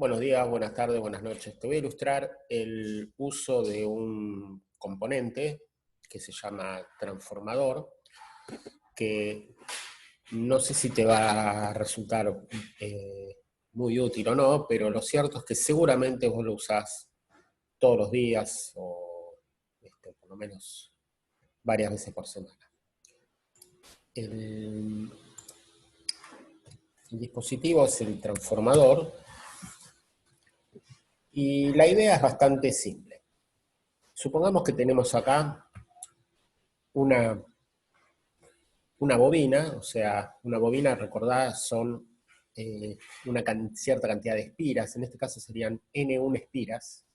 Buenos días, buenas tardes, buenas noches. Te voy a ilustrar el uso de un componente que se llama transformador, que no sé si te va a resultar muy útil o no, pero lo cierto es que seguramente vos lo usás todos los días o por lo menos varias veces por semana. El dispositivo es el transformador y la idea es bastante simple. Supongamos que tenemos acá una bobina, o sea, una bobina, recordad, son una cierta cantidad de espiras, en este caso serían N1 espiras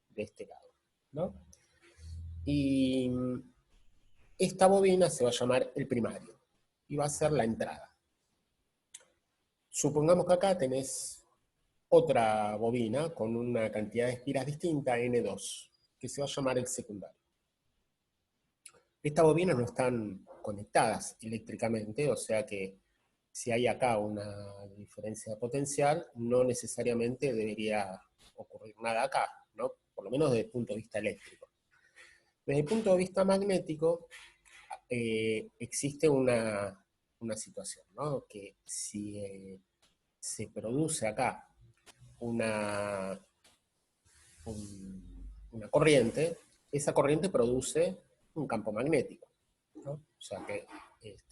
de este lado, ¿no? Y esta bobina se va a llamar el primario y va a ser la entrada. Supongamos que acá tenés otra bobina con una cantidad de espiras distinta, N2, que se va a llamar el secundario. Estas bobinas no están conectadas eléctricamente, o sea que si hay acá una diferencia potencial, no necesariamente debería ocurrir nada acá, ¿no? Por lo menos desde el punto de vista eléctrico. Desde el punto de vista magnético, existe una situación, ¿no? Que si se produce acá una, una corriente, esa corriente produce un campo magnético, ¿no? O sea que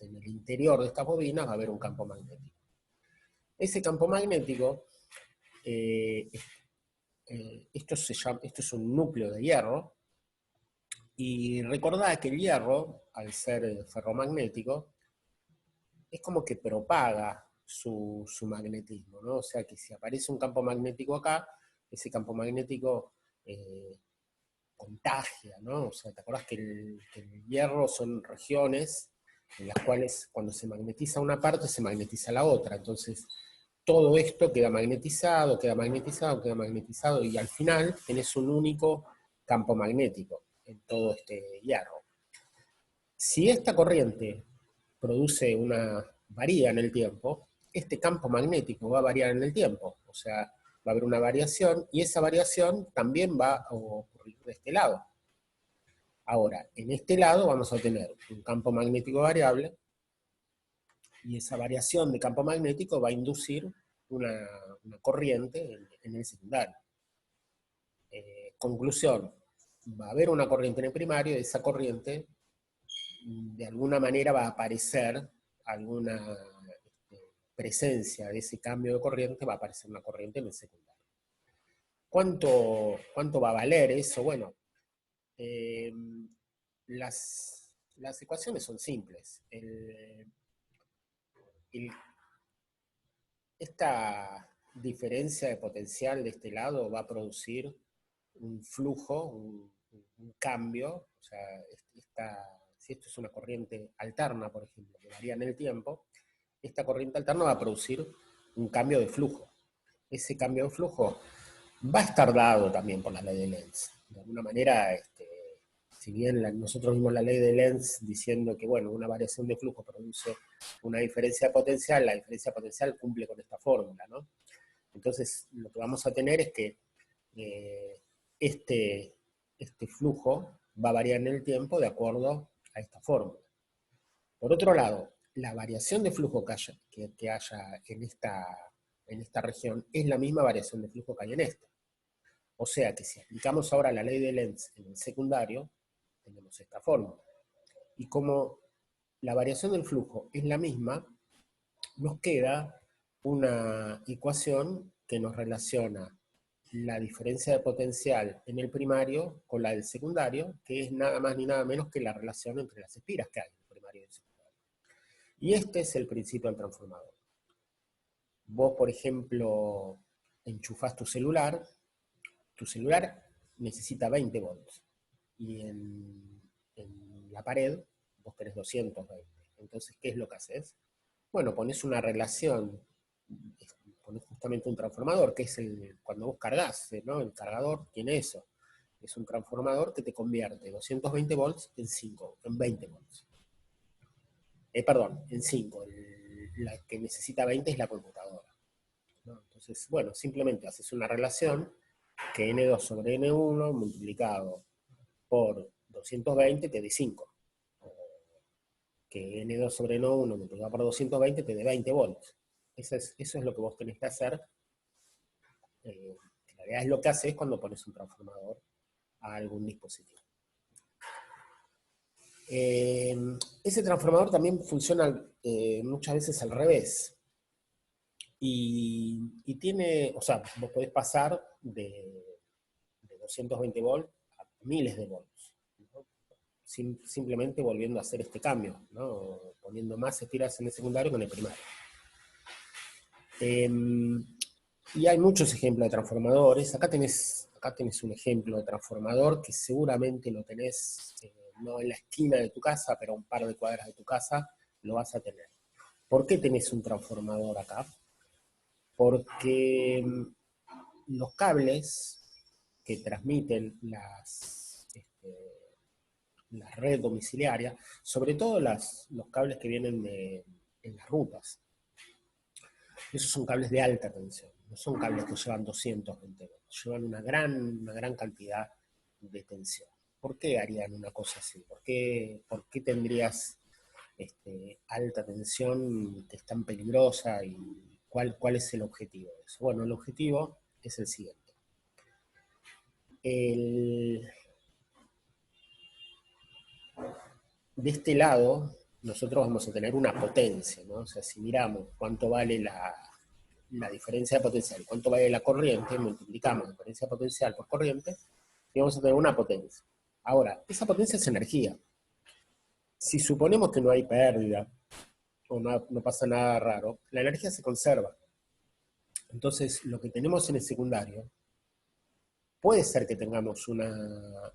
en el interior de estas bobinas va a haber un campo magnético. Ese campo magnético, eh, esto es un núcleo de hierro, y recordad que el hierro, al ser ferromagnético, es como que propaga su magnetismo, ¿no? O sea que si aparece un campo magnético acá, ese campo magnético contagia, ¿no? O sea, ¿te acordás que el hierro son regiones en las cuales cuando se magnetiza una parte, se magnetiza la otra? Entonces, todo esto queda magnetizado, queda magnetizado, queda magnetizado, y al final tenés un único campo magnético en todo este hierro. Si esta corriente varía en el tiempo, este campo magnético va a variar en el tiempo, o sea, va a haber una variación, y esa variación también va a ocurrir de este lado. Ahora, en este lado vamos a tener un campo magnético variable, y esa variación de campo magnético va a inducir una corriente en el secundario. Conclusión, va a haber una corriente en el primario, y esa corriente de alguna manera va a aparecer alguna presencia de ese cambio de corriente, va a aparecer una corriente en el secundario. ¿Cuánto va a valer eso? Bueno, eh, las ecuaciones son simples. Esta diferencia de potencial de este lado va a producir un flujo, un cambio, o sea, si esto es una corriente alterna, por ejemplo, que varía en el tiempo, esta corriente alterna va a producir un cambio de flujo. Ese cambio de flujo va a estar dado también por la ley de Lenz. De alguna manera, si bien nosotros vimos la ley de Lenz diciendo que, bueno, una variación de flujo produce una diferencia potencial, la diferencia potencial cumple con esta fórmula, ¿no? Entonces, lo que vamos a tener es que eh, este, este flujo va a variar en el tiempo de acuerdo a esta fórmula. Por otro lado, la variación de flujo que haya en esta región es la misma variación de flujo que hay en esta. O sea que si aplicamos ahora la ley de Lenz en el secundario, tenemos esta fórmula. Y como la variación del flujo es la misma, nos queda una ecuación que nos relaciona la diferencia de potencial en el primario con la del secundario, que es nada más ni nada menos que la relación entre las espiras que hay en el primario y el secundario. Y este es el principio del transformador. Vos, por ejemplo, enchufás tu celular necesita 20 volts, y en la pared vos tenés 220. Entonces, ¿qué es lo que haces? Bueno, pones una relación, pones justamente un transformador, que es cuando vos cargas, ¿no? El cargador tiene eso. Es un transformador que te convierte 220 volts en 20 volts. Perdón, en 5. La que necesita 20 es la computadora, ¿no? Entonces, bueno, simplemente haces una relación que N2 sobre N1 multiplicado por 220 te dé 5. Que N2 sobre N1 multiplicado por 220 te dé 20 volts. Eso es lo que vos tenés que hacer. En realidad es lo que haces cuando pones un transformador a algún dispositivo. Ese transformador también funciona muchas veces al revés. Y tiene, o sea, vos podés pasar de 220 volts a miles de volts, ¿no? Simplemente volviendo a hacer este cambio, ¿no? Poniendo más espiras en el secundario que en el primario. Y hay muchos ejemplos de transformadores. Acá tenés un ejemplo de transformador que seguramente lo tenés, no en la esquina de tu casa, pero a un par de cuadras de tu casa lo vas a tener. ¿Por qué tenés un transformador acá? Porque los cables que transmiten la red domiciliaria, sobre todo los cables que vienen en las rutas, esos son cables de alta tensión, no son cables que llevan 220 volts, llevan una gran cantidad de tensión. ¿Por qué harían una cosa así? ¿Por qué tendrías alta tensión que es tan peligrosa y cuál es el objetivo de eso? Bueno, el objetivo es el siguiente. De este lado, nosotros vamos a tener una potencia, ¿no? O sea, si miramos cuánto vale la diferencia de potencial, cuánto vale la corriente, multiplicamos la diferencia de potencial por corriente, y vamos a tener una potencia. Ahora, esa potencia es energía. Si suponemos que no hay pérdida, o no pasa nada raro, la energía se conserva. Entonces, lo que tenemos en el secundario, puede ser que tengamos una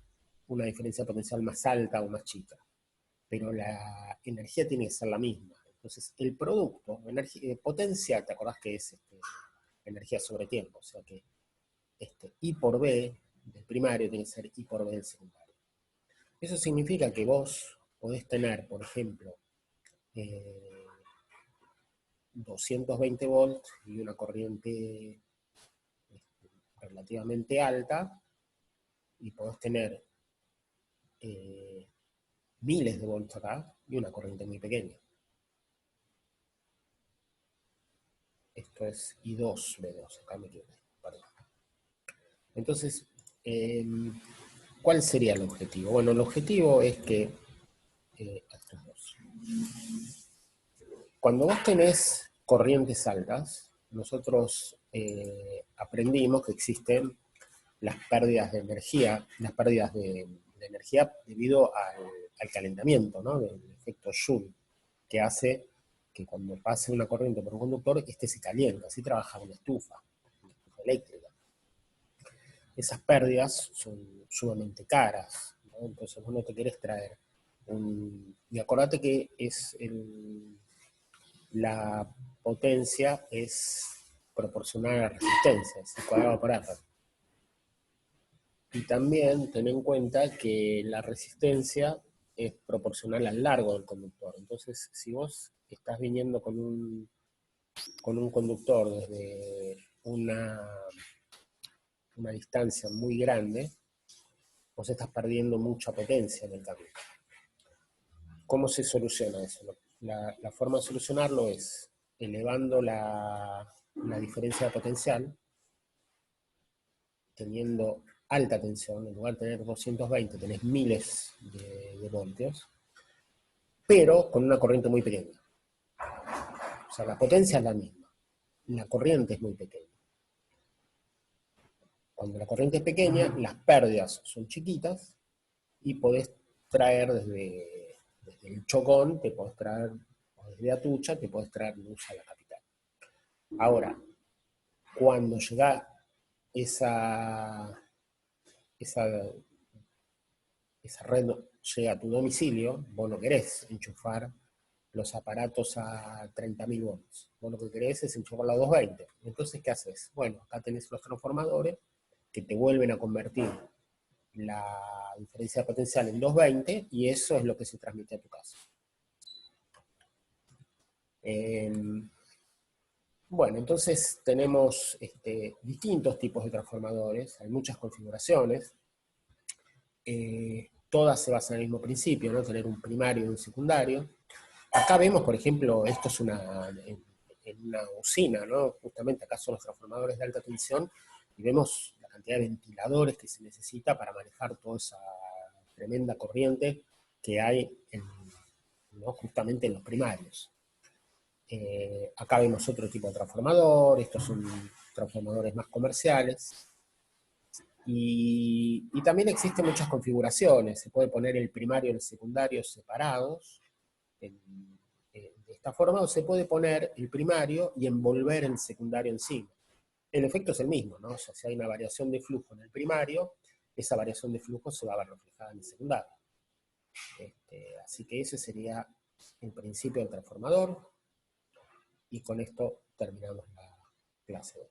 diferencia potencial más alta o más chica, pero la energía tiene que ser la misma. Entonces, el producto, potencia, ¿te acordás que es energía sobre tiempo? O sea que I por B del primario tiene que ser I por B del secundario. Eso significa que vos podés tener, por ejemplo, 220 volts y una corriente relativamente alta, y podés tener miles de volts acá y una corriente muy pequeña. Esto es I2 B2, acá me equivoqué, perdón. Entonces, ¿cuál sería el objetivo? Bueno, el objetivo es que cuando vos tenés corrientes altas, nosotros aprendimos que existen las pérdidas de energía, debido al calentamiento, ¿no? Del efecto Joule, que hace que cuando pase una corriente por un conductor, se calienta. Así trabaja una estufa eléctrica. Esas pérdidas son sumamente caras, ¿no? Entonces vos no te querés traer y acordate que la potencia es proporcional a la resistencia, es el cuadrado por R. Y también ten en cuenta que la resistencia es proporcional al largo del conductor. Entonces, si vos estás viniendo con un conductor desde una distancia muy grande, vos estás perdiendo mucha potencia en el camino. ¿Cómo se soluciona eso? La forma de solucionarlo es elevando la diferencia de potencial, teniendo alta tensión. En lugar de tener 220, tenés miles de voltios, pero con una corriente muy pequeña. O sea, la potencia es la misma, la corriente es muy pequeña. Cuando la corriente es pequeña, las pérdidas son chiquitas y podés traer desde el Chocón, te podés traer, o desde Atucha, te podés traer luz a la capital. Ahora, cuando llega esa red llega a tu domicilio, vos no querés enchufar los aparatos a 30.000 volts. Vos lo que querés es enchufarlo a 220. Entonces, ¿qué haces? Bueno, acá tenés los transformadores que te vuelven a convertir la diferencia de potencial en 220 y eso es lo que se transmite a tu casa. Bueno, entonces tenemos distintos tipos de transformadores, hay muchas configuraciones, todas se basan en el mismo principio, ¿no? Tener un primario y un secundario. Acá vemos, por ejemplo, esto es en una usina, ¿no? Justamente acá son los transformadores de alta tensión, y vemos la cantidad de ventiladores que se necesita para manejar toda esa tremenda corriente que hay ¿no? justamente en los primarios. Acá vemos otro tipo de transformador, estos son transformadores más comerciales, y también existen muchas configuraciones, se puede poner el primario y el secundario separados, de esta forma, o se puede poner el primario y envolver el secundario encima. El efecto es el mismo, ¿no? O sea, si hay una variación de flujo en el primario, esa variación de flujo se va a ver reflejada en el secundario. Así que ese sería el principio del transformador, y con esto terminamos la clase.